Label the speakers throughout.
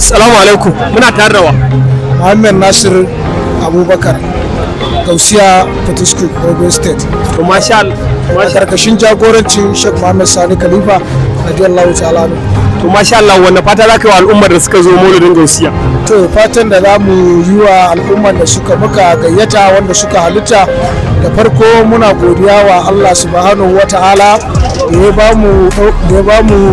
Speaker 1: Assalamu alaikum, muna tare da wa
Speaker 2: Muhammad Nasir Abubakar Gausiya Fatisku Ogun State.
Speaker 1: to masha Allah
Speaker 2: Karkashin jagorancin Sheikh Muhammad Sani Khalifa radiyallahu ta'ala.
Speaker 1: to masha Allah wannan fata za ka yi wa al'ummar da suka zo maulidin Gausiya.
Speaker 2: To fatan da za mu yi wa al'ummar da suka muka gayyata wanda suka halitta, da farko muna godiya wa Allah subhanahu wa ta'ala da ya ba mu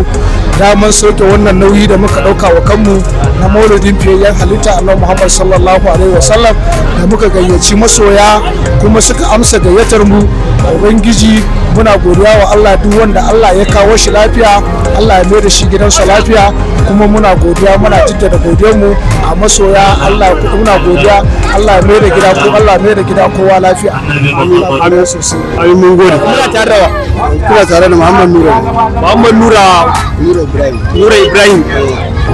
Speaker 2: damar soke wannan nauyi da muka ɗauka wa kanmu na maulidin fiyayyen halitta annabi Muhammad sallallahu alaihi wasallam, da muka gayyaci masoya kuma suka amsa gayyatar mu. Ubangiji muna godiya wa Allah, duk wanda Allah ya kawo shi lafiya Allah ya mai da shi gidansa lafiya, kuma muna godiya muna jaddada godiyar mu a masoya. Allah muna godiya Allah ya mai da gida ko Allah ya mai da gida kowa lafiya. Amin sosai.
Speaker 1: Amin, mun gode. Muna tare da wa
Speaker 2: Kuna tare da Muhammad
Speaker 1: Nura Ibrahim.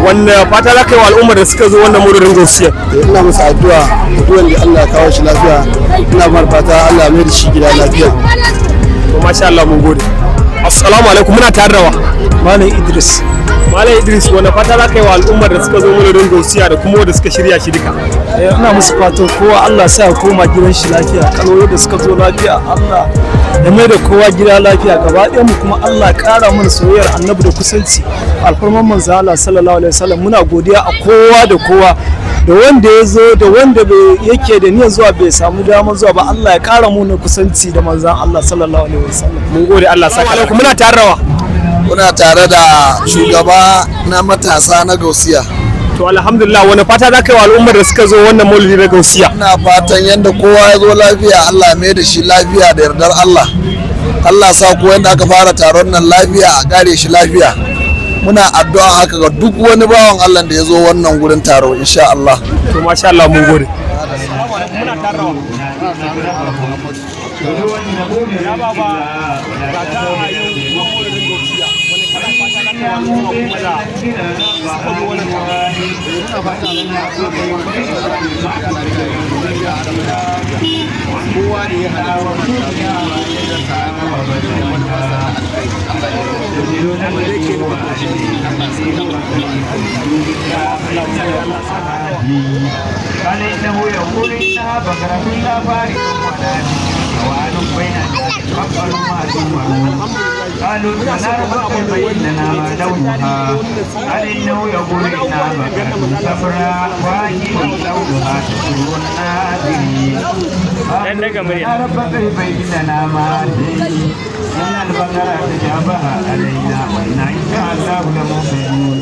Speaker 1: Wannan fata za ka yi wa al'ummar da suka zo wannan maulidin Gausiya.
Speaker 2: ina masa addu'a duk wanda Allah ya kawo shi lafiya, ina mar fata Allah ya mai da shi gida lafiya.
Speaker 1: to masha Allah, mun gode. Assalamu alaikum, muna tare da wa
Speaker 2: Malam Idris.
Speaker 1: Malam Idris. Wannan fata za ka yi wa al'ummar da suka zo maulidin Gausiya da kuma wanda suka shirya shi duka.
Speaker 2: Ina musu fatan kowa Allah sa ya koma gidan shi lafiya, kalolin da suka zo lafiya Allah ya mai da kowa gida lafiya gaba ɗaya mu, kuma Allah ya ƙara mana soyayyar annabi da kusanci alfarman manzo Allah sallallahu alaihi wasallam. Muna godiya a kowa da kowa, da wanda ya zo da wanda yake da niyyar zuwa bai samu damar zuwa ba. Allah ya ƙara mana kusanci da manzon Allah sallallahu alaihi wasallam.
Speaker 1: Mun gode, Allah saka alaikum. Muna tare da wa
Speaker 3: Muna tare da shugaba na matasa na Gausiya.
Speaker 1: to alhamdulillah. Wani fata za ka yi wa al'ummar da suka zo wannan maulidi na Gausiya.
Speaker 3: Ina fatan yadda kowa ya zo lafiya Allah ya mai da shi lafiya da yardar Allah. Allah sa ko yadda aka fara taron nan lafiya a kare shi lafiya. Muna addu'a haka ga duk wani bawan Allah da ya zo wannan gurin taro insha Allah.
Speaker 1: to masha Allah, mun gode.
Speaker 4: فإنه يقول إنها بقرة لا فارغ ولا سواد بين فقر ما تمرون قالوا سنربط بيننا ولونها قال إنه يقول إنها بقرة صفراء واجب لونها تسر الناظرين سنربط بيننا ما تمرون إن البقرة تشابه علينا وإنا إن شاء الله لمؤمنون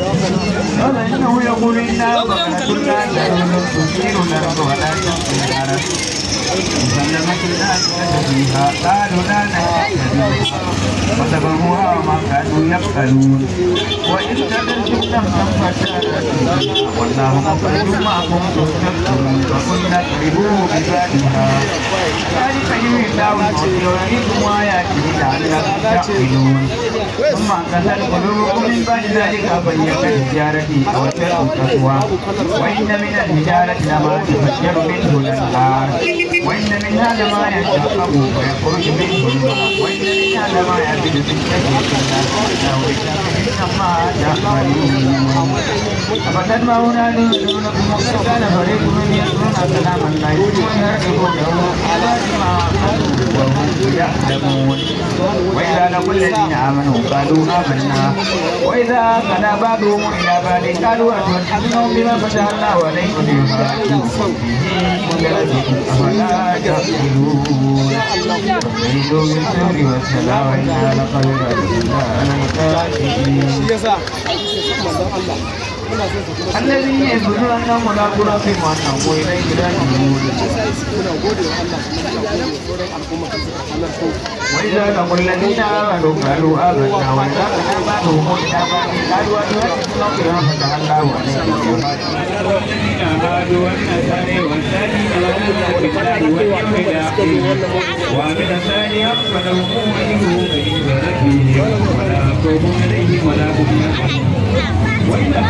Speaker 4: قال إنه يقول إنها بقرة لا تثير الأرض ولا تسقي الحرث مسلمة لا شك فيها قالوا لا نهتدي فسبقوها وما كانوا يفعلون وإن تدلتم نفسا فشاركوا والله مخرج ما كنتم تكتمون فقلنا اضربوه ببابها ذلك يحيي الله الموت ويريكم آياته لعلكم تعقلون ثم انكسر قلوبكم من بعد ذلك فهي كالحجارة أو أشد قسوة وإن من الحجارة لما تفجر منه الأنهار وإن منها لما يشقق ويخرج منه الماء وإن منها لما يزيد في الشجر ما تعملون أفتتبعون أن يؤمنونكم وقد كان فريق من يتلون كلام الله ويرجعونه على ما وهم يعلمون وإذا لقوا الذين آمنوا قالوا آمنا وإذا خلا بعضهم إلى بعض قالوا أتحدثونهم بما فتح الله عليكم ليباركوكم به أفلا تعقلون ويدوا بالسر والسلام وإنا لقد رأينا الذي يقول أنهم ملاقو ربهم وأنهم إليه راجعون وإذا لقوا الذين آمنوا قالوا آمنا وإذا خلا بعضهم إلى بعض قالوا أتحدثونهم بما فتح الله عليكم وعمل صالحا فلهم أجرهم عند ربهم ولا خوف عليهم ولا هم يحزنون وإذا